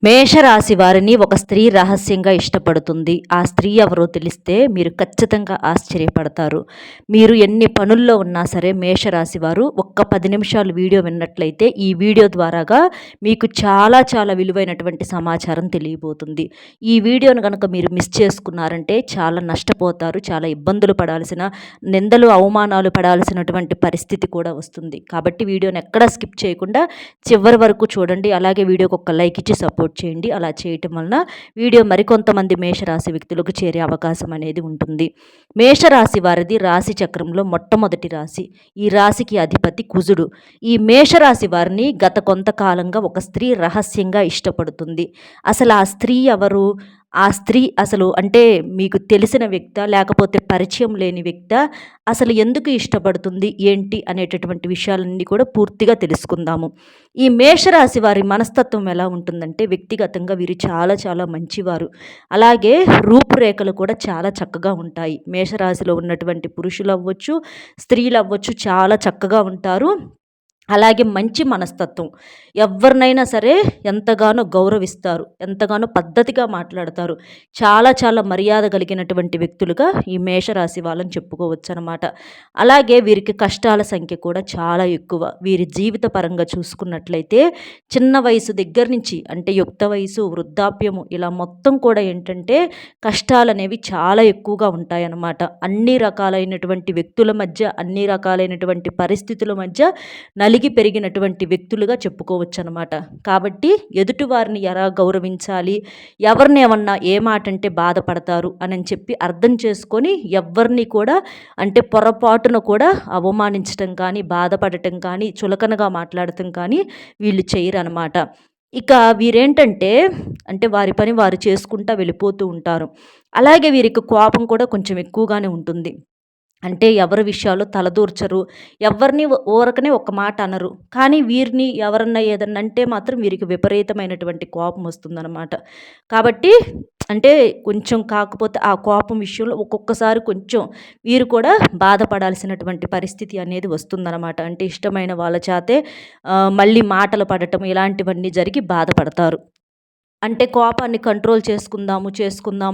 మేషరాశి వారిని ఒక స్త్రీ రహస్యంగా ఇష్టపడుతుంది. ఆ స్త్రీ ఎవరో తెలిస్తే మీరు ఖచ్చితంగా ఆశ్చర్యపడతారు. మీరు ఎన్ని పనుల్లో ఉన్నా సరే మేషరాశి వారు ఒక్క 10 నిమిషాలు వీడియో విన్నట్లయితే ఈ వీడియో ద్వారాగా మీకు చాలా చాలా విలువైనటువంటి సమాచారం తెలియబోతుంది. ఈ వీడియోను గనక మీరు మిస్ చేసుకున్నారంటే చాలా నష్టపోతారు. చాలా ఇబ్బందులు పడాల్సిన, నిందలు అవమానాలు పడాల్సినటువంటి పరిస్థితి కూడా వస్తుంది. కాబట్టి వీడియోని ఎక్కడా స్కిప్ చేయకుండా చివరి వరకు చూడండి. అలాగే వీడియోకి ఒక లైక్ ఇచ్చి సపోర్ట్ చేయండి. అలా చేయటం వలన వీడియో మరికొంతమంది మేషరాశి వ్యక్తులకు చేరే అవకాశం అనేది ఉంటుంది. మేషరాశి వారిది రాశి చక్రంలో మొట్టమొదటి రాశి. ఈ రాశికి అధిపతి కుజుడు. ఈ మేషరాశి వారిని గత కొంతకాలంగా ఒక స్త్రీ రహస్యంగా ఇష్టపడుతుంది. అసలు ఆ స్త్రీ ఎవరు? ఆ స్త్రీ అసలు అంటే మీకు తెలిసిన వ్యక్తా, లేకపోతే పరిచయం లేని వ్యక్తా, అసలు ఎందుకు ఇష్టపడుతుంది ఏంటి అనేటటువంటి విషయాలన్నీ కూడా పూర్తిగా తెలుసుకుందాము. ఈ మేషరాశి వారి మనస్తత్వం ఎలా ఉంటుందంటే వ్యక్తిగతంగా వీరు చాలా చాలా మంచివారు. అలాగే రూపురేఖలు కూడా చాలా చక్కగా ఉంటాయి. మేషరాశిలో ఉన్నటువంటి పురుషులు అవ్వచ్చు, స్త్రీలు అవ్వచ్చు, చాలా చక్కగా ఉంటారు. అలాగే మంచి మనస్తత్వం. ఎవరినైనా సరే ఎంతగానో గౌరవిస్తారు. ఎంతగానో పద్ధతిగా మాట్లాడతారు. చాలా చాలా మర్యాద కలిగినటువంటి వ్యక్తులుగా ఈ మేషరాశి వాళ్ళని చెప్పుకోవచ్చనమాట. అలాగే వీరికి కష్టాల సంఖ్య కూడా చాలా ఎక్కువ. వీరి జీవిత పరంగా చూసుకున్నట్లయితే చిన్న వయసు దగ్గర నుంచి అంటే యుక్త వయసు, వృద్ధాప్యము ఇలా మొత్తం కూడా ఏంటంటే కష్టాలనేవి చాలా ఎక్కువగా ఉంటాయన్నమాట. అన్ని రకాలైనటువంటి వ్యక్తుల మధ్య, అన్ని రకాలైనటువంటి పరిస్థితుల మధ్య నలిగి పెరిగినటువంటి వ్యక్తులుగా చెప్పుకోవచ్చు అనమాట. కాబట్టి ఎదుటివారిని ఎలా గౌరవించాలి, ఎవరిని ఏమన్నా ఏ మాట అంటే బాధపడతారు అని చెప్పి అర్థం చేసుకొని ఎవరిని కూడా అంటే పొరపాటున కూడా అవమానించటం కానీ, బాధపడటం కానీ, చులకనగా మాట్లాడటం కానీ వీళ్ళు చేయరనమాట. ఇక వీరేంటంటే అంటే వారి పని వారు చేసుకుంటా వెళ్ళిపోతూ ఉంటారు. అలాగే వీరికి కోపం కూడా కొంచెం ఎక్కువగానే ఉంటుంది. అంటే ఎవరి విషయాల్లో తలదూర్చరు. ఎవరిని ఊరకనే ఒక మాట అనరు. కానీ వీరిని ఎవరన్నా ఏదన్నా అంటే మాత్రం వీరికి విపరీతమైనటువంటి కోపం వస్తుందనమాట. కాబట్టి అంటే కొంచెం కాకపోతే ఆ కోపం విషయంలో ఒక్కొక్కసారి కొంచెం వీరు కూడా బాధపడాల్సినటువంటి పరిస్థితి అనేది వస్తుందనమాట. అంటే ఇష్టమైన వాళ్ళ చేతే మళ్ళీ మాటలు పడటం ఇలాంటివన్నీ జరిగి బాధపడతారు. అంటే కోపాన్ని కంట్రోల్ చేసుకుందాము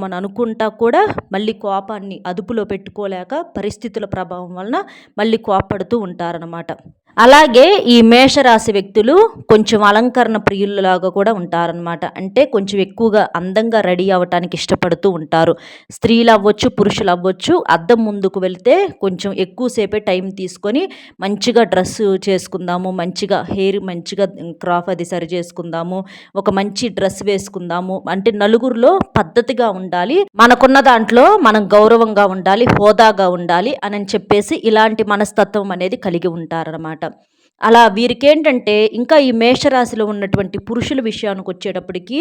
అని అనుకుంటా కూడా మళ్ళీ కోపాన్ని అదుపులో పెట్టుకోలేక పరిస్థితుల ప్రభావం వలన మళ్ళీ కోప్పడుతూ ఉంటారనమాట. అలాగే ఈ మేషరాశి వ్యక్తులు కొంచెం అలంకరణ ప్రియులలాగా కూడా ఉంటారనమాట. అంటే కొంచెం ఎక్కువగా అందంగా రెడీ అవ్వటానికి ఇష్టపడుతూ ఉంటారు. స్త్రీలు అవ్వచ్చు, పురుషులు అవ్వచ్చు. అద్దం ముందుకు వెళ్తే కొంచెం ఎక్కువసేపే టైం తీసుకొని మంచిగా డ్రెస్ చేసుకుందాము, మంచిగా హెయిర్ మంచిగా క్రాఫ్ అది సరి చేసుకుందాము, ఒక మంచి డ్రెస్ వేసుకుందాము, అంటే నలుగురిలో పద్ధతిగా ఉండాలి, మనకున్న దాంట్లో మనం గౌరవంగా ఉండాలి, హోదాగా ఉండాలి అని చెప్పేసి ఇలాంటి మనస్తత్వం అనేది కలిగి ఉంటారనమాట. అలా వీరికేంటంటే ఇంకా ఈ మేషరాశిలో ఉన్నటువంటి పురుషుల విషయానికి వచ్చేటప్పటికి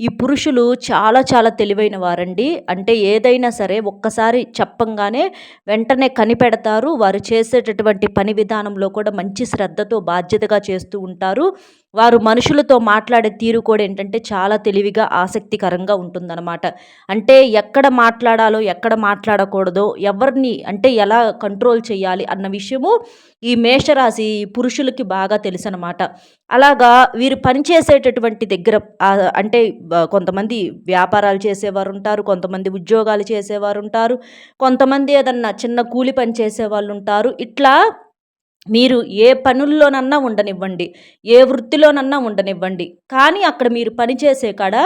ఈ పురుషులు చాలా చాలా తెలివైన వారండి. అంటే ఏదైనా సరే ఒక్కసారి చెప్పంగానే వెంటనే కనిపెడతారు. వారు చేసేటటువంటి పని విధానంలో కూడా మంచి శ్రద్ధతో బాధ్యతగా చేస్తూ ఉంటారు. వారు మనుషులతో మాట్లాడే తీరు కూడా ఏంటంటే చాలా తెలివిగా ఆసక్తికరంగా ఉంటుందన్నమాట. అంటే ఎక్కడ మాట్లాడాలో ఎక్కడ మాట్లాడకూడదో ఎవరిని అంటే ఎలా కంట్రోల్ చేయాలి అన్న విషయము ఈ మేషరాశి పురుషులకి బాగా తెలుసనమాట. అలాగా వీరు పనిచేసేటటువంటి దగ్గర అంటే కొంతమంది వ్యాపారాలు చేసేవారు ఉంటారు, కొంతమంది ఉద్యోగాలు చేసేవారు ఉంటారు, కొంతమంది ఏదన్నా చిన్న కూలి పని చేసేవాళ్ళు ఉంటారు. ఇట్లా మీరు ఏ పనుల్లోనన్నా ఉండనివ్వండి, ఏ వృత్తిలోనన్నా ఉండనివ్వండి, కానీ అక్కడ మీరు పనిచేసే కాడ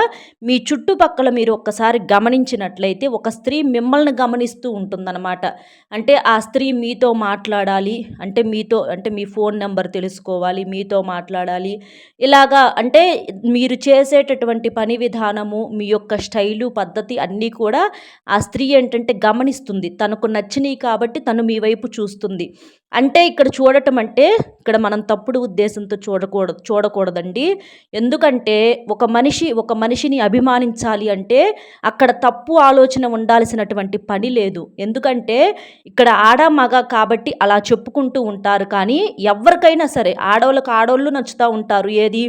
మీ చుట్టుపక్కల మీరు ఒక్కసారి గమనించినట్లయితే ఒక స్త్రీ మిమ్మల్ని గమనిస్తూ ఉంటుందన్నమాట. అంటే ఆ స్త్రీ మీతో మాట్లాడాలి, అంటే మీ ఫోన్ నెంబర్ తెలుసుకోవాలి, మీతో మాట్లాడాలి. ఇలాగా అంటే మీరు చేసేటటువంటి పని విధానము, మీ యొక్క స్టైలు, పద్ధతి అన్నీ కూడా ఆ స్త్రీ ఏంటంటే గమనిస్తుంది. తనకు నచ్చినవి కాబట్టి తను మీ వైపు చూస్తుంది. అంటే ఇక్కడ చూడటం అంటే ఇక్కడ మనం తప్పుడు ఉద్దేశంతో చూడకూడదండి. ఎందుకంటే ఒక మనిషిని అభిమానించాలి అంటే అక్కడ తప్పు ఆలోచన ఉండాల్సినటువంటి పని లేదు. ఎందుకంటే ఇక్కడ ఆడ మగ కాబట్టి అలా చెప్పుకుంటూ ఉంటారు. కానీ ఎవరికైనా సరే ఆడవాళ్ళు నచ్చుతూ ఉంటారు. ఏది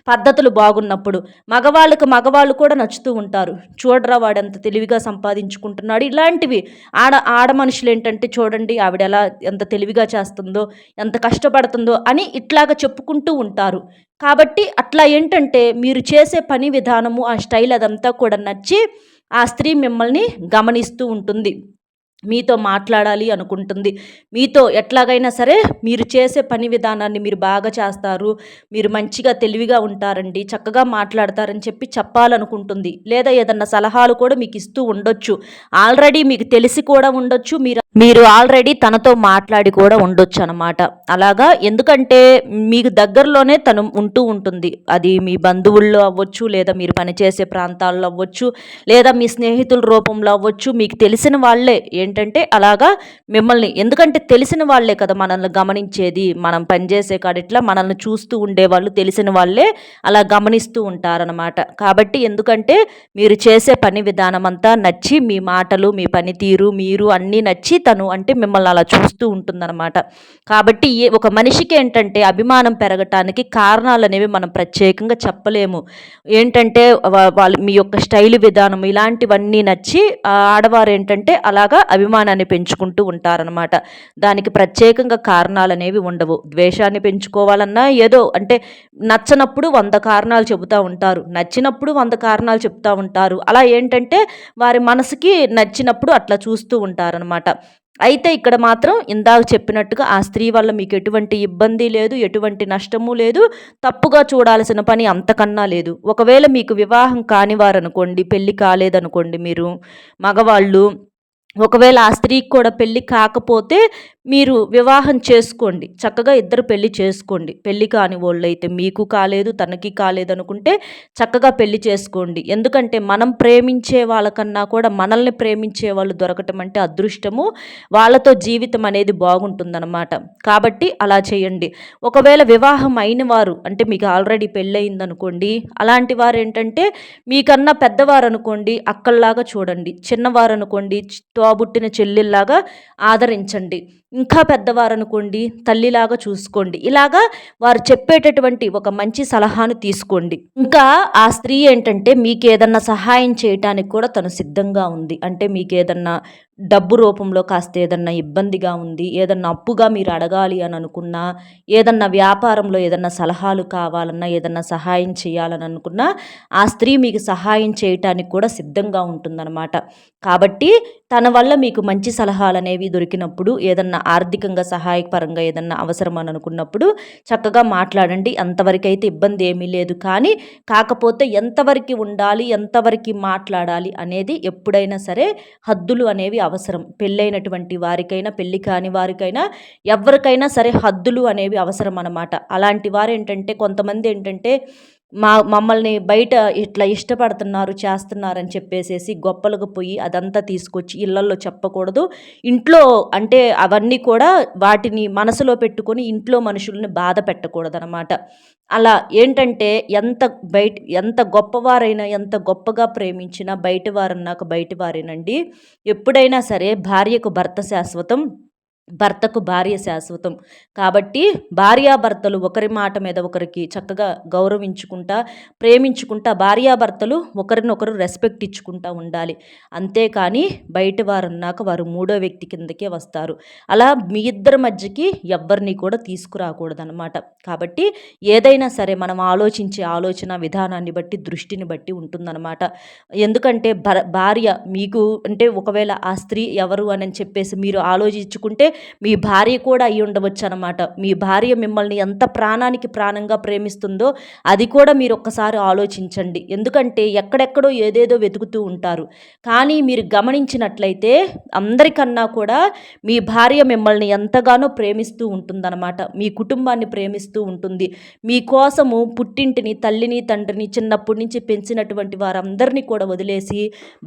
పద్ధతులు బాగున్నప్పుడు మగవాళ్ళు కూడా నచ్చుతూ ఉంటారు. చూడరా వాడు ఎంత తెలివిగా సంపాదించుకుంటున్నాడు, ఇలాంటివి ఆడ మనుషులు ఏంటంటే చూడండి ఆవిడ ఎలా ఎంత తెలివిగా చేస్తుందో, ఎంత కష్టపడుతుందో అని ఇట్లాగా చెప్పుకుంటూ ఉంటారు. కాబట్టి అట్లా ఏంటంటే మీరు చేసే పని విధానము, ఆ స్టైల్ అదంతా కూడా నచ్చి ఆ స్త్రీ మిమ్మల్ని గమనిస్తూ ఉంటుంది. మీతో మాట్లాడాలి అనుకుంటుంది. మీతో ఎట్లాగైనా సరే మీరు చేసే పని విధానాన్ని మీరు బాగా చేస్తారు. మీరు మంచిగా తెలివిగా ఉంటారండి. చక్కగా మాట్లాడతారని చెప్పి చెప్పాలనుకుంటుంది. లేదా ఏదన్నా సలహాలు కూడా మీకు ఇస్తూ ఉండొచ్చు. ఆల్రెడీ మీకు తెలిసి కూడా ఉండొచ్చు. మీరు ఆల్రెడీ తనతో మాట్లాడి కూడా ఉండొచ్చనమాట. అలాగా ఎందుకంటే మీకు దగ్గరలోనే తను ఉంటూ ఉంటుంది. అది మీ బంధువుల్లో అవ్వచ్చు, లేదా మీరు పనిచేసే ప్రాంతాల్లో అవ్వచ్చు, లేదా మీ స్నేహితుల రూపంలో అవ్వచ్చు. మీకు తెలిసిన వాళ్ళే ఏంటంటే అలాగా మిమ్మల్ని, ఎందుకంటే తెలిసిన వాళ్ళే కదా మనల్ని గమనించేది. మనం పనిచేసే కాడిట్లా మనల్ని చూస్తూ ఉండేవాళ్ళు తెలిసిన వాళ్ళే అలా గమనిస్తూ ఉంటారనమాట. కాబట్టి ఎందుకంటే మీరు చేసే పని విధానం అంతా నచ్చి, మీ మాటలు, మీ పనితీరు, మీరు అన్నీ నచ్చి తను అంటే మిమ్మల్ని అలా చూస్తూ ఉంటుందన్నమాట. కాబట్టి ఒక మనిషికి ఏంటంటే అభిమానం పెరగటానికి కారణాలు అనేవి మనం ప్రత్యేకంగా చెప్పలేము. ఏంటంటే వాళ్ళు మీ యొక్క స్టైల్ విధానం ఇలాంటివన్నీ నచ్చి ఆడవారు ఏంటంటే అలాగా అభిమానాన్ని పెంచుకుంటూ ఉంటారనమాట. దానికి ప్రత్యేకంగా కారణాలు అనేవి ఉండవు. ద్వేషాన్ని పెంచుకోవాలన్నా ఏదో అంటే నచ్చనప్పుడు 100 కారణాలు చెబుతూ ఉంటారు, నచ్చినప్పుడు 100 కారణాలు చెప్తూ ఉంటారు. అలా ఏంటంటే వారి మనసుకి నచ్చినప్పుడు అట్లా చూస్తూ ఉంటారనమాట. అయితే ఇక్కడ మాత్రం ఇందాక చెప్పినట్టుగా ఆ స్త్రీ వల్ల మీకు ఎటువంటి ఇబ్బంది లేదు, ఎటువంటి నష్టము లేదు, తప్పుగా చూడాల్సిన పని అంతకన్నా లేదు. ఒకవేళ మీకు వివాహం కానివారనుకోండి, పెళ్ళి కాలేదనుకోండి, మీరు మగవాళ్ళు ఒకవేళ ఆ స్త్రీకి కూడా పెళ్ళి కాకపోతే మీరు వివాహం చేసుకోండి. చక్కగా ఇద్దరు పెళ్లి చేసుకోండి. పెళ్లి కాని వాళ్ళైతే మీకు కాలేదు, తనకి కాలేదనుకుంటే చక్కగా పెళ్లి చేసుకోండి. ఎందుకంటే మనం ప్రేమించే వాళ్ళకన్నా కూడా మనల్ని ప్రేమించే వాళ్ళు దొరకటం అంటే అదృష్టము. వాళ్ళతో జీవితం అనేది బాగుంటుందన్నమాట. కాబట్టి అలా చేయండి. ఒకవేళ వివాహం అయిన వారు అంటే మీకు ఆల్రెడీ పెళ్ళయిందనుకోండి, అలాంటి వారు ఏంటంటే మీకన్నా పెద్దవారు అనుకోండి అక్కల్లాగా చూడండి, చిన్నవారు అనుకోండి తోబుట్టిన చెల్లెల్లాగా ఆదరించండి, ఇంకా పెద్దవారనుకోండి తల్లిలాగా చూసుకోండి. ఇలాగా వారు చెప్పేటటువంటి ఒక మంచి సలహాను తీసుకోండి. ఇంకా ఆ స్త్రీ ఏంటంటే మీకేదన్నా సహాయం చేయటానికి కూడా తను సిద్ధంగా ఉంది. అంటే మీకేదన్నా డబ్బు రూపంలో కాస్త ఏదన్నా ఇబ్బందిగా ఉంది, ఏదన్నా అప్పుగా మీరు అడగాలి అని అనుకున్నా, ఏదన్నా వ్యాపారంలో ఏదన్నా సలహాలు కావాలన్నా, ఏదన్నా సహాయం చేయాలని అనుకున్నా ఆ స్త్రీ మీకు సహాయం చేయటానికి కూడా సిద్ధంగా ఉంటుందన్నమాట. కాబట్టి తన వల్ల మీకు మంచి సలహాలు అనేవి దొరికినప్పుడు, ఏదన్నా ఆర్థికంగా సహాయపరంగా ఏదన్నా అవసరం అని అనుకున్నప్పుడు చక్కగా మాట్లాడండి. అంతవరకైతే ఇబ్బంది ఏమీ లేదు. కానీ కాకపోతే ఎంతవరకు ఉండాలి, ఎంతవరకు మాట్లాడాలి అనేది ఎప్పుడైనా సరే హద్దులు అనేవి అవసరం. పెళ్ళైనటువంటి వారికైనా, పెళ్ళి కాని వారికైనా, ఎవరికైనా సరే హద్దులు అనేవి అవసరం అన్నమాట. అలాంటి వారు ఏంటంటే కొంతమంది ఏంటంటే మమ్మల్ని బయట ఇట్లా ఇష్టపడుతున్నారు, చేస్తున్నారని చెప్పేసేసి గొప్పలకు పోయి అదంతా తీసుకొచ్చి ఇళ్లల్లో చెప్పకూడదు. ఇంట్లో అంటే అవన్నీ కూడా వాటిని మనసులో పెట్టుకొని ఇంట్లో మనుషుల్ని బాధ పెట్టకూడదనమాట. అలా ఏంటంటే ఎంత గొప్పవారైనా, ఎంత గొప్పగా ప్రేమించినా బయటవారన్నాక బయటవారేనండి. ఎప్పుడైనా సరే భార్యకు భర్త శాశ్వతం, భర్తకు భార్య శాశ్వతం. కాబట్టి భార్యాభర్తలు ఒకరి మాట మీద ఒకరికి చక్కగా గౌరవించుకుంటా, ప్రేమించుకుంటా, భార్యాభర్తలు ఒకరినొకరు రెస్పెక్ట్ ఇచ్చుకుంటా ఉండాలి. అంతేకాని బయట వారన్నాక వారు మూడో వ్యక్తి కిందకే వస్తారు. అలా మీ ఇద్దరి మధ్యకి ఎవ్వరిని కూడా తీసుకురాకూడదనమాట. కాబట్టి ఏదైనా సరే మనం ఆలోచించే ఆలోచన విధానాన్ని బట్టి, దృష్టిని బట్టి ఉంటుందన్నమాట. ఎందుకంటే భార్య మీకు అంటే ఒకవేళ ఆ స్త్రీ ఎవరు అని చెప్పేసి మీరు ఆలోచించుకుంటే మీ భార్య కూడా అయి ఉండవచ్చు అనమాట. మీ భార్య మిమ్మల్ని ఎంత ప్రాణానికి ప్రాణంగా ప్రేమిస్తుందో అది కూడా మీరు ఒక్కసారి ఆలోచించండి. ఎందుకంటే ఎక్కడెక్కడో ఏదేదో వెతుకుతూ ఉంటారు. కానీ మీరు గమనించినట్లయితే అందరికన్నా కూడా మీ భార్య మిమ్మల్ని ఎంతగానో ప్రేమిస్తూ ఉంటుందన్నమాట. మీ కుటుంబాన్ని ప్రేమిస్తూ ఉంటుంది. మీకోసము పుట్టింటిని, తల్లిని, తండ్రిని చిన్నప్పటి నుంచి పెంచినటువంటి వారందరినీ కూడా వదిలేసి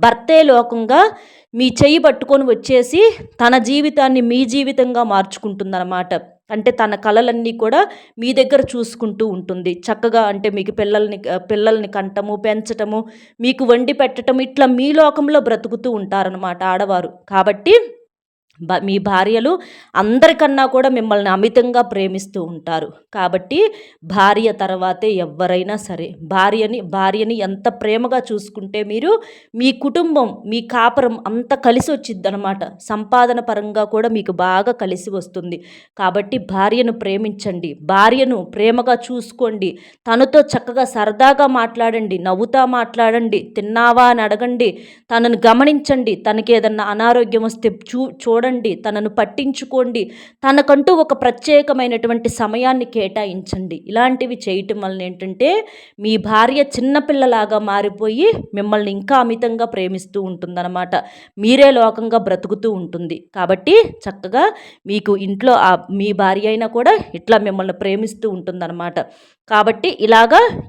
భర్తే లోకంగా మీ చెయ్యి పట్టుకొని వచ్చేసి తన జీవితాన్ని మీ జీవితంగా మార్చుకుంటుందన్నమాట. అంటే తన కలలన్నీ కూడా మీ దగ్గర చూసుకుంటూ ఉంటుంది. చక్కగా అంటే మీకు పిల్లల్ని కంటము, పెంచటము, మీకు వండి పెట్టటం, ఇట్లా మీ లోకంలో బ్రతుకుతూ ఉంటారనమాట ఆడవారు. కాబట్టి మీ భార్యలు అందరికన్నా కూడా మిమ్మల్ని అమితంగా ప్రేమిస్తూ ఉంటారు. కాబట్టి భార్య తర్వాతే ఎవ్వరైనా సరే. భార్యని ఎంత ప్రేమగా చూసుకుంటే మీరు, మీ కుటుంబం, మీ కాపురం అంత కలిసొచ్చిద్దనమాట. సంపాదన పరంగా కూడా మీకు బాగా కలిసి వస్తుంది. కాబట్టి భార్యను ప్రేమించండి. భార్యను ప్రేమగా చూసుకోండి. తనతో చక్కగా సరదాగా మాట్లాడండి. నవ్వుతా మాట్లాడండి. తిన్నావా అని అడగండి. తనను గమనించండి. తనకేదన్నా అనారోగ్యం వస్తే చూడండి. తనను పట్టించుకోండి. తనకంటూ ఒక ప్రత్యేకమైనటువంటి సమయాన్ని కేటాయించండి. ఇలాంటివి చేయటం వలన ఏంటంటే మీ భార్య చిన్నపిల్లలాగా మారిపోయి మిమ్మల్ని ఇంకా అమితంగా ప్రేమిస్తూ ఉంటుందన్నమాట. మీరే లోకంగా బ్రతుకుతూ ఉంటుంది. కాబట్టి చక్కగా మీకు ఇంట్లో మీ భార్య అయినా కూడా ఇట్లా మిమ్మల్ని ప్రేమిస్తూ ఉంటుందన్నమాట. కాబట్టి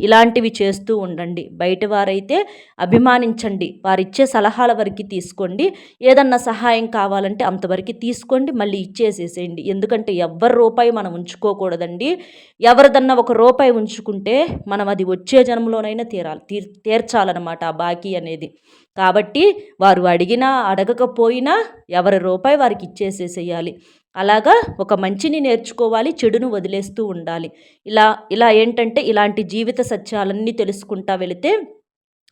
ఇలాంటివి చేస్తూ ఉండండి. బయట వారైతే అభిమానించండి. వారిచ్చే సలహాల వరకు తీసుకోండి. ఏదన్నా సహాయం కావాలంటే అంతవరకు తీసుకోండి, మళ్ళీ ఇచ్చేసేసేయండి. ఎందుకంటే ఎవ్వరి రూపాయి మనం ఉంచుకోకూడదండి. ఎవరిదన్నా ఒక రూపాయి ఉంచుకుంటే మనం అది వచ్చే జన్మలోనైనా తీర్చాలన్నమాట ఆ బాకీ అనేది. కాబట్టి వారు అడిగినా అడగకపోయినా ఎవరి రూపాయి వారికి ఇచ్చేసేసేయాలి. అలాగా ఒక మంచిని నేర్చుకోవాలి, చెడును వదిలేస్తూ ఉండాలి. ఇలా ఏంటంటే ఇలాంటి జీవిత సత్యాలన్నీ తెలుసుకుంటా వెళితే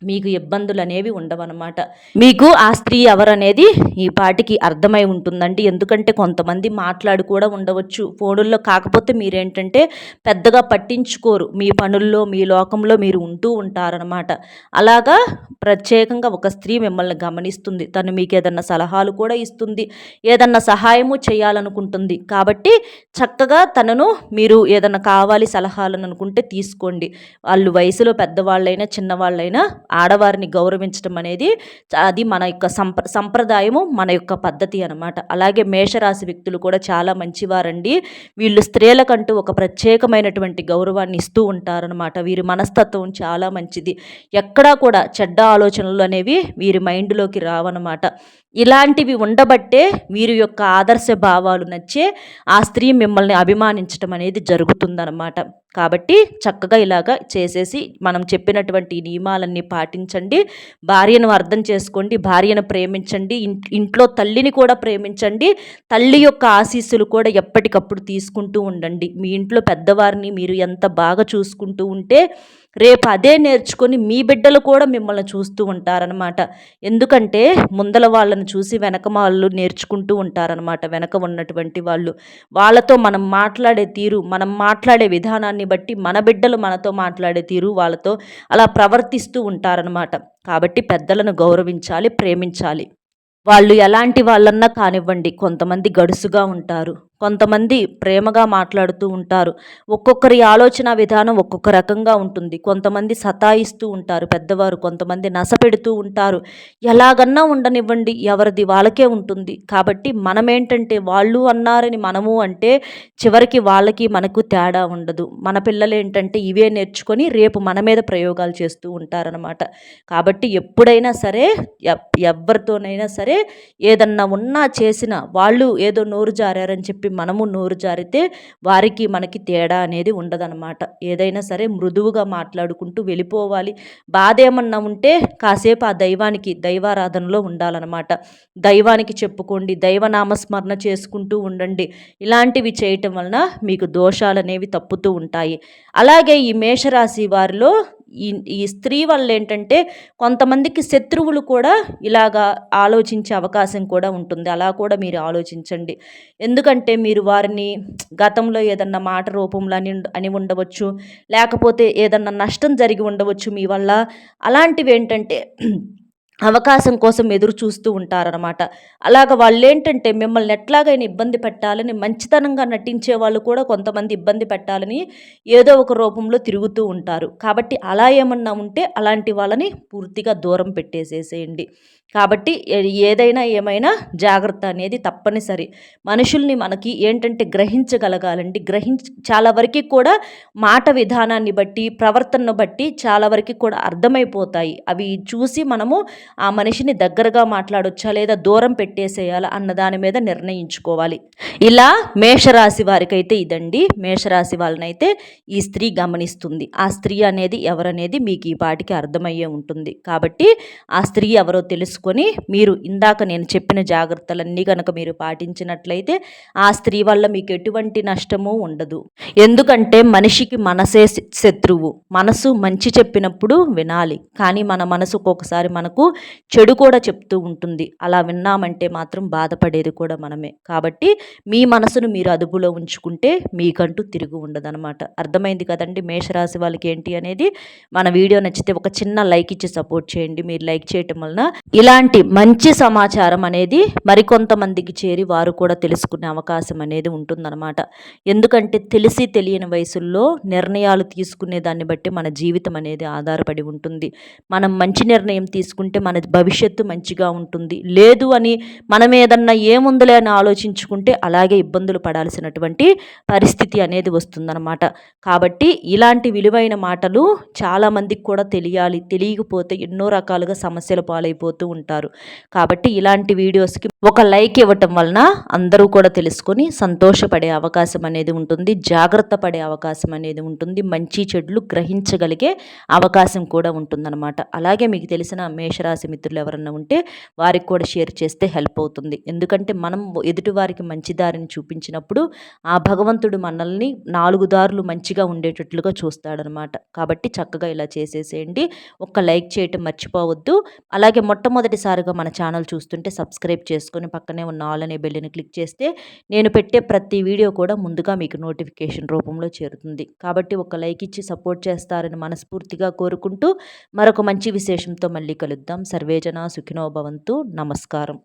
మీకు ఇబ్బందులనేవి ఉండవన్నమాట. మీకు ఆ స్త్రీ ఎవరనేది ఈ పాటికి అర్థమై ఉంటుందండి. ఎందుకంటే కొంతమంది మాట్లాడి కూడా ఉండవచ్చు ఫోనుల్లో. కాకపోతే మీరేంటంటే పెద్దగా పట్టించుకోరు. మీ పనుల్లో, మీ లోకంలో మీరు ఉంటూ ఉంటారనమాట. అలాగా ప్రత్యేకంగా ఒక స్త్రీ మిమ్మల్ని గమనిస్తుంది. తను మీకు ఏదన్నా సలహాలు కూడా ఇస్తుంది. ఏదన్నా సహాయము చేయాలనుకుంటుంది. కాబట్టి చక్కగా తనను మీరు ఏదన్నా కావాలి సలహాలను అనుకుంటే తీసుకోండి. వాళ్ళు వయసులో పెద్దవాళ్ళైనా చిన్నవాళ్ళైనా ఆడవారిని గౌరవించడం అనేది అది మన యొక్క సంప్రదాయము, మన యొక్క పద్ధతి అనమాట. అలాగే మేషరాశి వ్యక్తులు కూడా చాలా మంచివారండి. వీళ్ళు స్త్రీలకంటూ ఒక ప్రత్యేకమైనటువంటి గౌరవాన్ని ఇస్తూ ఉంటారనమాట. వీరి మనస్తత్వం చాలా మంచిది. ఎక్కడా కూడా చెడ్డ ఆలోచనలు అనేవి వీరి మైండ్లోకి రావన్నమాట. ఇలాంటివి ఉండబట్టే వీరి యొక్క ఆదర్శ భావాలు నచ్చే ఆ స్త్రీ మిమ్మల్ని అభిమానించడం అనేది జరుగుతుందన్నమాట. కాబట్టి చక్కగా ఇలాగా చేసేసి మనం చెప్పినటువంటి నియమాలన్నీ పాటించండి. భార్యను అర్థం చేసుకోండి. భార్యను ప్రేమించండి. ఇంట్లో తల్లిని కూడా ప్రేమించండి. తల్లి యొక్క ఆశీస్సులు కూడా ఎప్పటికప్పుడు తీసుకుంటూ ఉండండి. మీ ఇంట్లో పెద్దవారిని మీరు ఎంత బాగా చూసుకుంటూ ఉంటే రేపు అదే నేర్చుకొని మీ బిడ్డలు కూడా మిమ్మల్ని చూస్తూ ఉంటారనమాట. ఎందుకంటే ముందల వాళ్ళని చూసి వెనక వాళ్ళు నేర్చుకుంటూ ఉంటారనమాట. వెనక ఉన్నటువంటి వాళ్ళతో మనం మాట్లాడే తీరు, మనం మాట్లాడే విధానాన్ని బట్టి మన బిడ్డలు మనతో మాట్లాడే తీరు వాళ్ళతో అలా ప్రవర్తిస్తూ ఉంటారనమాట. కాబట్టి పెద్దలను గౌరవించాలి, ప్రేమించాలి. వాళ్ళు ఎలాంటి వాళ్ళన్నా కానివ్వండి. కొంతమంది గడుసుగా ఉంటారు. కొంతమంది ప్రేమగా మాట్లాడుతూ ఉంటారు. ఒక్కొక్కరి ఆలోచన విధానం ఒక్కొక్క రకంగా ఉంటుంది. కొంతమంది సతాయిస్తూ ఉంటారు పెద్దవారు. కొంతమంది నసపెడుతూ ఉంటారు. ఎలాగన్నా ఉండనివ్వండి, ఎవరిది వాళ్ళకే ఉంటుంది. కాబట్టి మనమేంటంటే వాళ్ళు అన్నారని మనము అంటే చివరికి వాళ్ళకి మనకు తేడా ఉండదు. మన పిల్లలేంటంటే ఇవే నేర్చుకొని రేపు మన మీద ప్రయోగాలు చేస్తూ ఉంటారనమాట. కాబట్టి ఎప్పుడైనా సరే ఎవరితోనైనా సరే ఏదన్నా ఉన్నా చేసినా వాళ్ళు ఏదో నోరు జారారని చెప్పి మనము నోరు జారితే వారికి మనకి తేడా అనేది ఉండదన్నమాట. ఏదైనా సరే మృదువుగా మాట్లాడుకుంటూ వెళ్ళిపోవాలి. బాధ ఏమన్నా ఉంటే కాసేపు ఆ దైవారాధనలో ఉండాలన్నమాట. దైవానికి చెప్పుకోండి. దైవనామస్మరణ చేసుకుంటూ ఉండండి. ఇలాంటివి చేయటం వలన మీకు దోషాలు అనేవి తప్పుతూ ఉంటాయి. అలాగే ఈ మేషరాశి వారిలో ఈ స్త్రీ వల్ల ఏంటంటే కొంతమందికి శత్రువులు కూడా ఇలాగా ఆలోచించే అవకాశం కూడా ఉంటుంది. అలా కూడా మీరు ఆలోచించండి. ఎందుకంటే మీరు వారిని గతంలో ఏదన్నా మాట రూపంలో అని ఉండవచ్చు, లేకపోతే ఏదన్నా నష్టం జరిగి ఉండవచ్చు మీ వల్ల. అలాంటివి ఏంటంటే అవకాశం కోసం ఎదురు చూస్తూ ఉంటారనమాట. అలాగ వాళ్ళేంటంటే మిమ్మల్ని ఎట్లాగైనా ఇబ్బంది పెట్టాలని, మంచితనంగా నటించే వాళ్ళు కూడా కొంతమంది ఇబ్బంది పెట్టాలని ఏదో ఒక రూపంలో తిరుగుతూ ఉంటారు. కాబట్టి అలా ఏమన్నా ఉంటే అలాంటి వాళ్ళని పూర్తిగా దూరం పెట్టేసేసేయండి. కాబట్టి ఏమైనా జాగ్రత్త అనేది తప్పనిసరి. మనుషుల్ని మనకి ఏంటంటే గ్రహించగలగాలండి. చాలా వరకు కూడా మాట విధానాన్ని బట్టి, ప్రవర్తనను బట్టి చాలా వరకు కూడా అర్థమైపోతాయి. అవి చూసి మనము ఆ మనిషిని దగ్గరగా మాట్లాడొచ్చా లేదా దూరం పెట్టేసేయాలా అన్న దాని మీద నిర్ణయించుకోవాలి. ఇలా మేషరాశి వారికైతే ఇదండి. మేషరాశి వాళ్ళనైతే ఈ స్త్రీ గమనిస్తుంది. ఆ స్త్రీ అనేది ఎవరనేది మీకు ఈ పాటికి అర్థమయ్యే ఉంటుంది. కాబట్టి ఆ స్త్రీ ఎవరో తెలుసుకొని మీరు ఇందాక నేను చెప్పిన జాగ్రత్తలన్నీ కనుక మీరు పాటించినట్లయితే ఆ స్త్రీ వల్ల మీకు ఎటువంటి నష్టము ఉండదు. ఎందుకంటే మనిషికి మనసే శత్రువు. మనసు మంచి చెప్పినప్పుడు వినాలి. కానీ మన మనసు ఒక్కొక్కసారి మనకు చెడు కూడా చెప్తూ ఉంటుంది. అలా విన్నామంటే మాత్రం బాధపడేది కూడా మనమే. కాబట్టి మీ మనసును మీరు అదుపులో ఉంచుకుంటే మీకంటూ తిరుగు ఉండదనమాట. అర్థమైంది కదండి మేషరాశి వాళ్ళకి ఏంటి అనేది. మన వీడియో నచ్చితే ఒక చిన్న లైక్ ఇచ్చి సపోర్ట్ చేయండి. మీరు లైక్ చేయటం వలన ఇలాంటి మంచి సమాచారం అనేది మరికొంతమందికి చేరి వారు కూడా తెలుసుకునే అవకాశం అనేది ఉంటుందన్నమాట. ఎందుకంటే తెలిసి తెలియని వయసుల్లో నిర్ణయాలు తీసుకునే దాన్ని బట్టి మన జీవితం అనేది ఆధారపడి ఉంటుంది. మనం మంచి నిర్ణయం తీసుకుంటే మన భవిష్యత్తు మంచిగా ఉంటుంది. లేదు అని మనం ఏదన్నా ఏముందిలే అని ఆలోచించుకుంటే అలాగే ఇబ్బందులు పడాల్సినటువంటి పరిస్థితి అనేది వస్తుందన్నమాట. కాబట్టి ఇలాంటి విలువైన మాటలు చాలామందికి కూడా తెలియాలి. తెలియకపోతే ఎన్నో రకాలుగా సమస్యలు పాలైపోతూ ఉంటారు. కాబట్టి ఇలాంటి వీడియోస్కి ఒక లైక్ ఇవ్వటం వలన అందరూ కూడా తెలుసుకొని సంతోషపడే అవకాశం అనేది ఉంటుంది. జాగ్రత్త పడే అవకాశం అనేది ఉంటుంది. మంచి చెడులు గ్రహించగలిగే అవకాశం కూడా ఉంటుందన్నమాట. అలాగే మీకు తెలిసిన మేషరాశి మిత్రులు ఎవరన్నా ఉంటే వారికి కూడా షేర్ చేస్తే హెల్ప్ అవుతుంది. ఎందుకంటే మనం ఎదుటివారికి మంచి దారిని చూపించినప్పుడు ఆ భగవంతుడు మనల్ని 4 దారులు మంచిగా ఉండేటట్లుగా చూస్తాడనమాట. కాబట్టి చక్కగా ఇలా చేసేసేయండి. ఒక్క లైక్ చేయటం మర్చిపోవద్దు. అలాగే మొట్టమొదటిసారిగా మన ఛానల్ చూస్తుంటే సబ్స్క్రైబ్ చేసుకొని పక్కనే ఉన్న ఆల్ అనే బెల్ని క్లిక్ చేస్తే నేను పెట్టే ప్రతి వీడియో కూడా ముందుగా మీకు నోటిఫికేషన్ రూపంలో చేరుతుంది. కాబట్టి ఒక లైక్ ఇచ్చి సపోర్ట్ చేస్తారని మనస్ఫూర్తిగా కోరుకుంటూ మరొక మంచి విశేషంతో మళ్ళీ కలుద్దాం. సర్వేజన సుఖినో భవంతు. నమస్కారం.